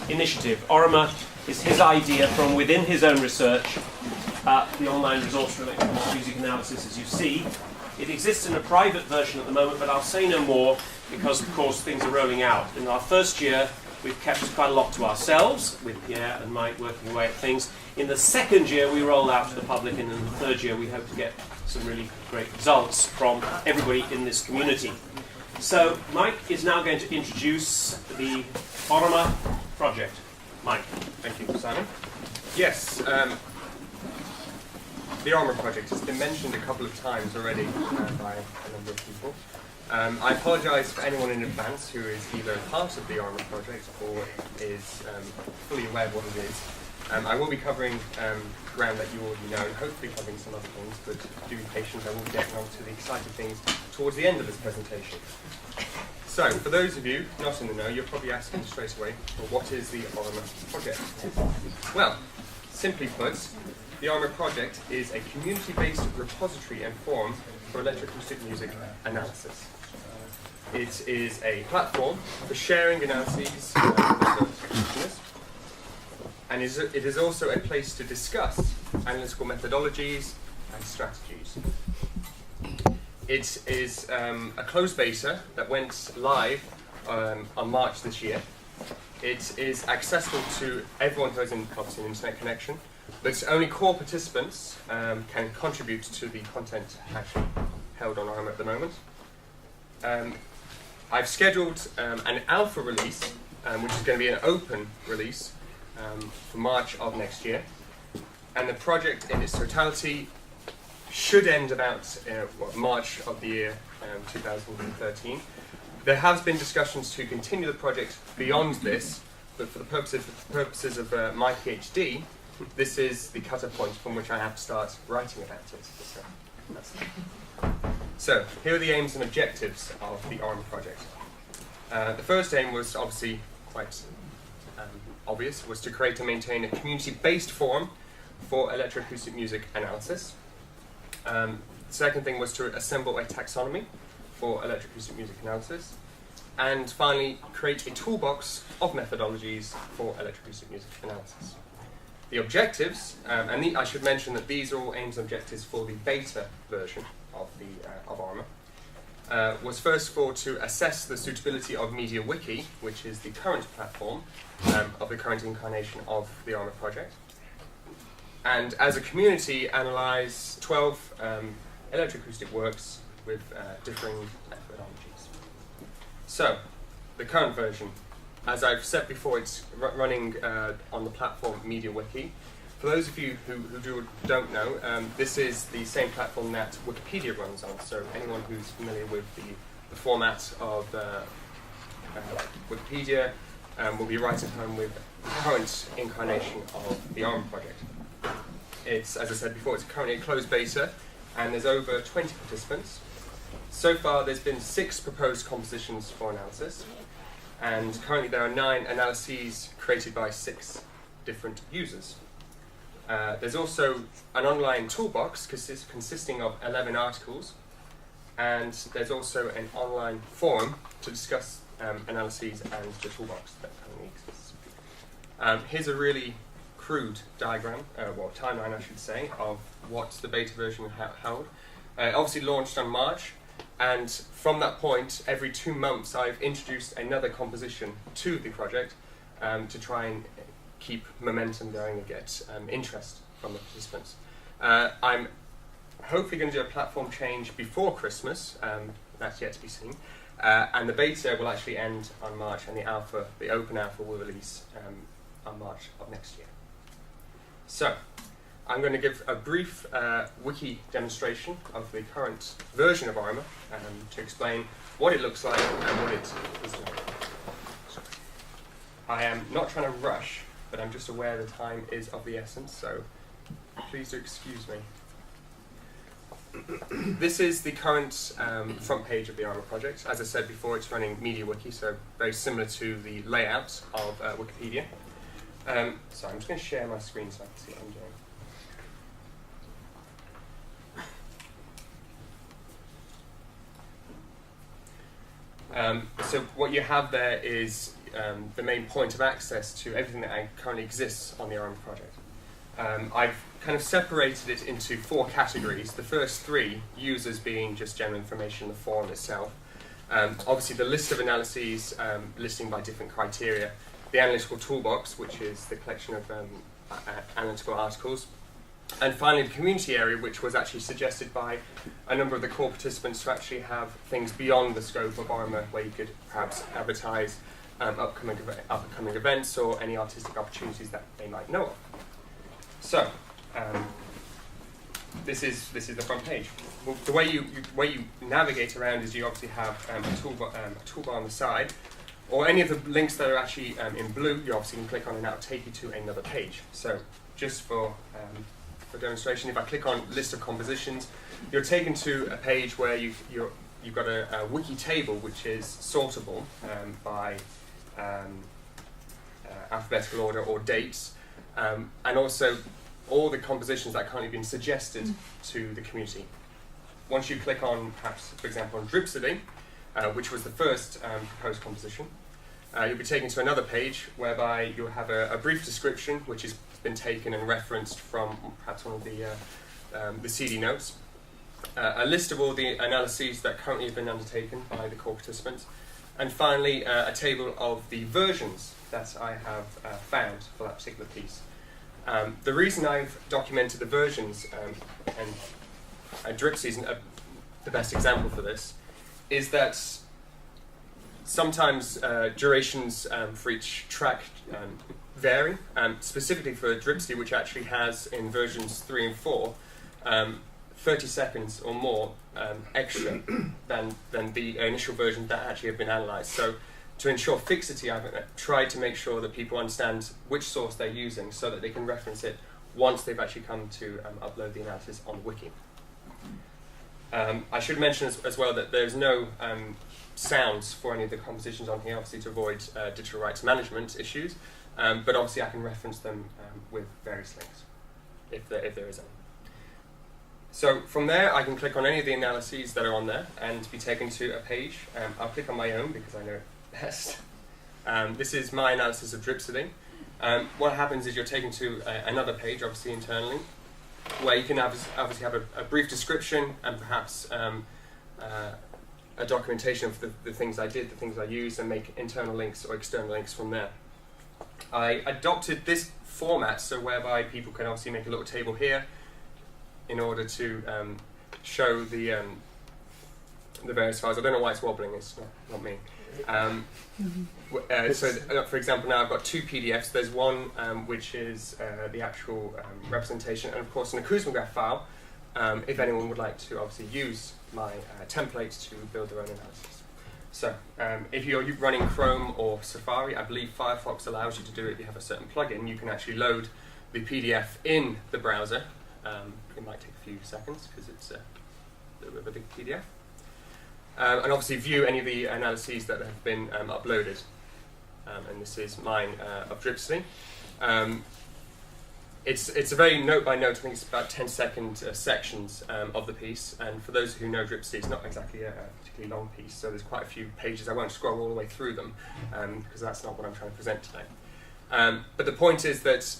initiative. OREMA is his idea from within his own research, the online resource for electroacoustic music analysis, as you see. It exists in a private version at the moment, but I'll say no more because, of course, things are rolling out. In our first year, we've kept quite a lot to ourselves, with Pierre and Mike working away at things. In the second year, we roll out to the public, and in the third year, we hope to get some really great results from everybody in this community. So, Mike is now going to introduce the OREMA project. Mike. Thank you, Simon. Yes, the OREMA project has been mentioned a couple of times already by a number of people. I apologise for anyone in advance who is either part of the OREMA project or is fully aware of what it is. I will be covering ground that you already know and hopefully covering some other things, but do be patient, I will be getting on to the exciting things towards the end of this presentation. So, for those of you not in the know, you're probably asking straight away, well, what is the OREMA project? Well, simply put, the OREMA project is a community-based repository and forum for electroacoustic music analysis. It is a platform for sharing analyses with practitioners, and it is also a place to discuss analytical methodologies and strategies. It is a closed beta that went live on March this year. It is accessible to everyone who has obviously an internet connection, but only core participants can contribute to the content actually held on OREMA at the moment. I've scheduled an alpha release, which is going to be an open release for March of next year, and the project in its totality should end about March of the year 2013. There has been discussions to continue the project beyond this, but for the purposes of my PhD, this is the cut-off point from which I have to start writing about it. So, here are the aims and objectives of the OREMA project. The first aim was obviously quite obvious, was to create and maintain a community-based forum for electroacoustic music analysis. The second thing was to assemble a taxonomy for electroacoustic music analysis. And finally, create a toolbox of methodologies for electroacoustic music analysis. The objectives, and I should mention that these are all aims and objectives for the beta version of OREMA, was first of all to assess the suitability of Mediawiki, which is the current platform of the current incarnation of the OREMA project. And as a community, analyse 12 electroacoustic works with differing methodologies. So, the current version, as I've said before, it's running on the platform Mediawiki. For those of you who don't know, this is the same platform that Wikipedia runs on, so anyone who's familiar with the format of Wikipedia will be right at home with the current incarnation of the OREMA project. It's, as I said before, it's currently a closed beta, and there's over 20 participants. So far, there's been 6 proposed compositions for analysis, and currently there are 9 analyses created by 6 different users. There's also an online toolbox consisting of 11 articles, and there's also an online forum to discuss analyses and the toolbox that currently exists. Here's a really crude diagram, timeline I should say, of what the beta version held. Obviously launched on March, and from that point, every 2 months I've introduced another composition to the project to try and keep momentum going and get interest from the participants. I'm hopefully going to do a platform change before Christmas, that's yet to be seen, and the beta will actually end on March, and the open alpha will release on March of next year. So, I'm going to give a brief wiki demonstration of the current version of OREMA to explain what it looks like and what it is doing. I am not trying to rush, but I'm just aware the time is of the essence, so please do excuse me. This is the current front page of the OREMA project. As I said before, it's running Mediawiki, so very similar to the layout of Wikipedia. So I'm just going to share my screen so I can see what I'm doing. So what you have there is the main point of access to everything that currently exists on the OREMA project. I've kind of separated it into 4 categories. The first 3, users being just general information in the forum itself. Obviously the list of analyses, listing by different criteria. The analytical toolbox, which is the collection of analytical articles. And finally the community area, which was actually suggested by a number of the core participants to actually have things beyond the scope of OREMA, where you could perhaps advertise upcoming events or any artistic opportunities that they might know of. So, this is the front page. Well, the way you navigate around is you obviously have a toolbar on the side, or any of the links that are actually in blue. You obviously can click on and that will take you to another page. So, just for demonstration, if I click on list of compositions, you're taken to a page where you've got a wiki table which is sortable by alphabetical order or dates. And also all the compositions that are currently been suggested to the community. Once you click on, perhaps, for example, on Dripsody, which was the first proposed composition, you'll be taken to another page whereby you'll have a brief description, which has been taken and referenced from perhaps one of the CD notes, a list of all the analyses that currently have been undertaken by the core participants, and finally a table of the versions that I have found for that particular piece. The reason I've documented the versions, and Dripsy is the best example for this, is that sometimes durations for each track vary. Specifically for Dripsy, which actually has in versions 3 and 4, 30 seconds or more extra than the initial version that actually have been analysed. So to ensure fixity, I've tried to make sure that people understand which source they're using so that they can reference it once they've actually come to upload the analysis on Wiki. I should mention as well that there's no sounds for any of the compositions on here, obviously to avoid digital rights management issues, but obviously I can reference them with various links, if there is any. So from there I can click on any of the analyses that are on there and be taken to a page. I'll click on my own because I know it best. This is my analysis of Dripsody. What happens is you're taken to another page, obviously internally, where you can obviously have a brief description and perhaps a documentation of the things I did, the things I used, and make internal links or external links from there. I adopted this format so whereby people can obviously make a little table here in order to show the various files. I don't know why it's wobbling, it's not me. So for example, now I've got 2 PDFs. There's one which is the actual representation, and of course an acousmograph file, if anyone would like to obviously use my templates to build their own analysis. So if you're running Chrome or Safari, I believe Firefox allows you to do it if you have a certain plugin. You can actually load the PDF in the browser. It might take a few seconds because it's a little bit of a big PDF. And obviously view any of the analyses that have been uploaded. And this is mine of Dripsody. It's a very note by note, I think it's about 10-second sections of the piece. And for those who know Dripsody, it's not exactly a particularly long piece, so there's quite a few pages. I won't scroll all the way through them because that's not what I'm trying to present today. But the point is that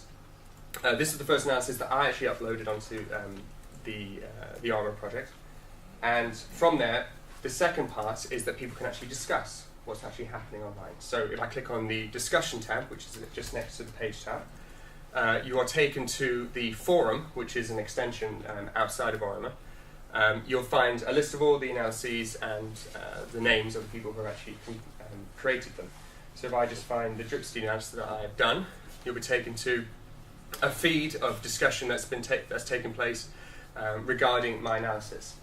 this is the first analysis that I actually uploaded onto the OREMA project. And from there, the second part is that people can actually discuss what's actually happening online. So if I click on the discussion tab, which is just next to the page tab, you are taken to the forum, which is an extension outside of OREMA. You'll find a list of all the analyses and the names of the people who have actually created them. So if I just find the Dripsody analysis that I have done, you'll be taken to a feed of discussion that's taken place regarding my analysis.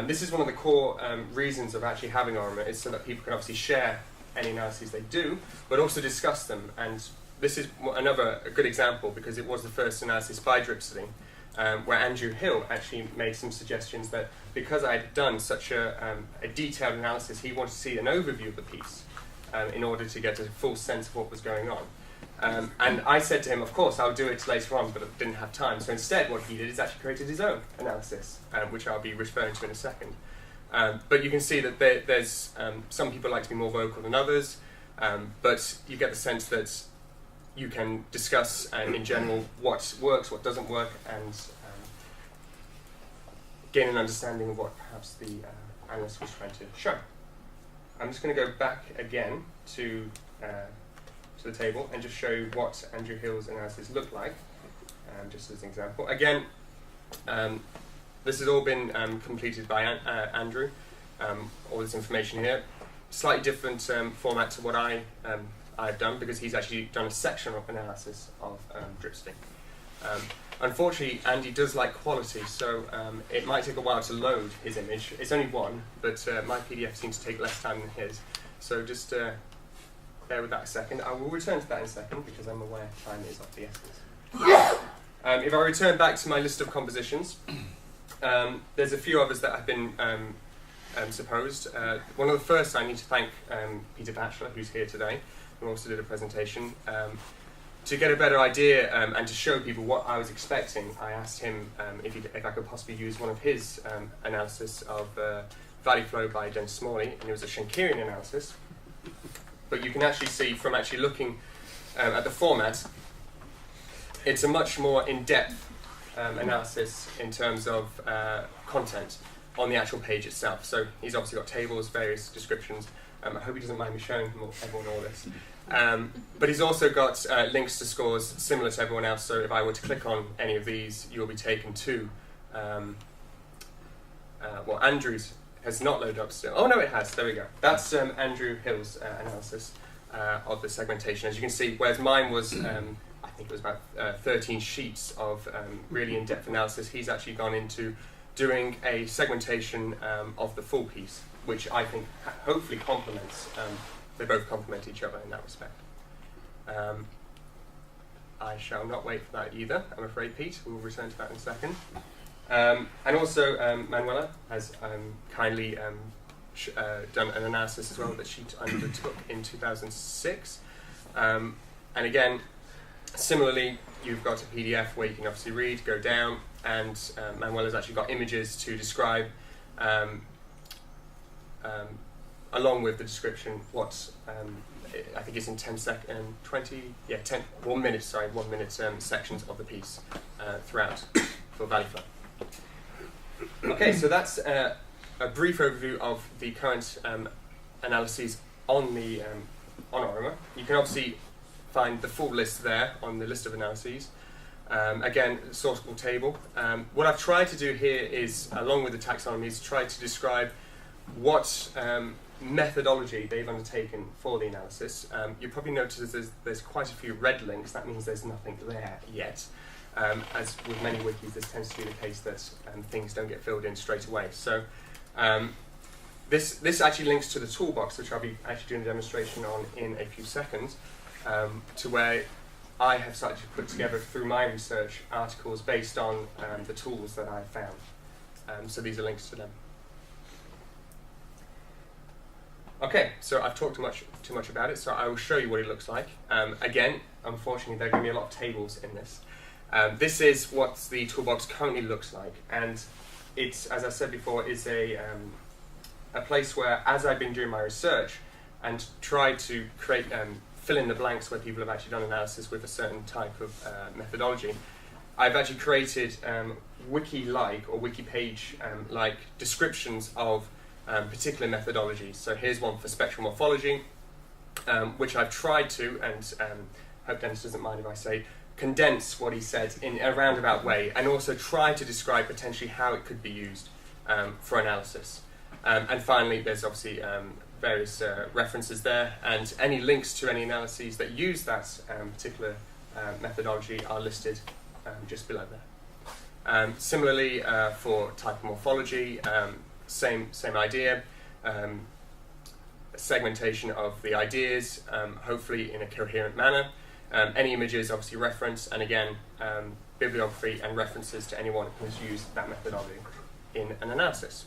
This is one of the core reasons of actually having OREMA, is so that people can obviously share any analyses they do, but also discuss them. And this is a good example because it was the first analysis by Dripsody, where Andrew Hill actually made some suggestions that because I had done such a detailed analysis, he wanted to see an overview of the piece in order to get a full sense of what was going on. And I said to him, of course, I'll do it later on, but I didn't have time. So instead, what he did is actually created his own analysis, which I'll be referring to in a second. But you can see that there's some people like to be more vocal than others. But you get the sense that you can discuss in general what works, what doesn't work, and gain an understanding of what perhaps the analyst was trying to show. I'm just going to go back again to the table and just show you what Andrew Hill's analysis looked like, just as an example. Again, this has all been completed by Andrew, all this information here. Slightly different format to what I've done, because he's actually done a sectional analysis of dripsticking. Unfortunately, Andy does like quality, so it might take a while to load his image. It's only one, but my PDF seems to take less time than his. So just bear with that a second. I will return to that in a second, because I'm aware time is of the essence. If I return back to my list of compositions, there's a few others that have been supposed. One of the first, I need to thank Peter Batchelor, who's here today, who also did a presentation. To get a better idea and to show people what I was expecting, I asked him if I could possibly use one of his analysis of value flow by Dennis Smalley, and it was a Schenkerian analysis. But you can actually see from actually looking at the format, it's a much more in-depth analysis in terms of content on the actual page itself. So he's obviously got tables, various descriptions. I hope he doesn't mind me showing everyone all this. But he's also got links to scores similar to everyone else, so if I were to click on any of these, you'll be taken to, well, Andrew's has not loaded up still. Oh no, it has, there we go. That's Andrew Hill's analysis of the segmentation. As you can see, whereas mine was, I think it was about 13 sheets of really in-depth analysis, he's actually gone into doing a segmentation of the full piece, which I think hopefully complements, they both complement each other in that respect. I shall not wait for that either, I'm afraid, Pete. We'll return to that in a second. And also, Manuela has kindly done an analysis as well that she undertook in 2006. And again, similarly, you've got a PDF where you can obviously read, go down, and Manuela's actually got images to describe along with the description what I think it's in 1 minute sections of the piece throughout for value flow. Okay, so that's a brief overview of the current analyses on the on OREMA. You can obviously find the full list there on the list of analyses. Again, sourceable table. What I've tried to do here is, along with the taxonomy, is try to describe what methodology they've undertaken for the analysis. You probably notice there's quite a few red links. That means there's nothing there yet. As with many wikis, this tends to be the case that things don't get filled in straight away. So this actually links to the toolbox, which I'll be actually doing a demonstration on in a few seconds, to where I have started to put together, through my research, articles based on the tools that I found. So these are links to them. Okay, so I've talked too much about it, so I will show you what it looks like. Again, unfortunately, there are going to be a lot of tables in this. This is what the toolbox currently looks like, and it's, as I said before, is a place where, as I've been doing my research and tried to create, fill in the blanks where people have actually done analysis with a certain type of methodology, I've actually created wiki-like or wiki page-like descriptions of particular methodologies. So here's one for spectral morphology, which I've tried to, and hope Dennis doesn't mind if I say, condense what he said in a roundabout way, and also try to describe potentially how it could be used for analysis. And finally, there's obviously various references there, and any links to any analyses that use that particular methodology are listed just below there. Similarly, for type of morphology, same idea, segmentation of the ideas, hopefully in a coherent manner. Any images obviously reference, and again, bibliography and references to anyone who's used that methodology in an analysis.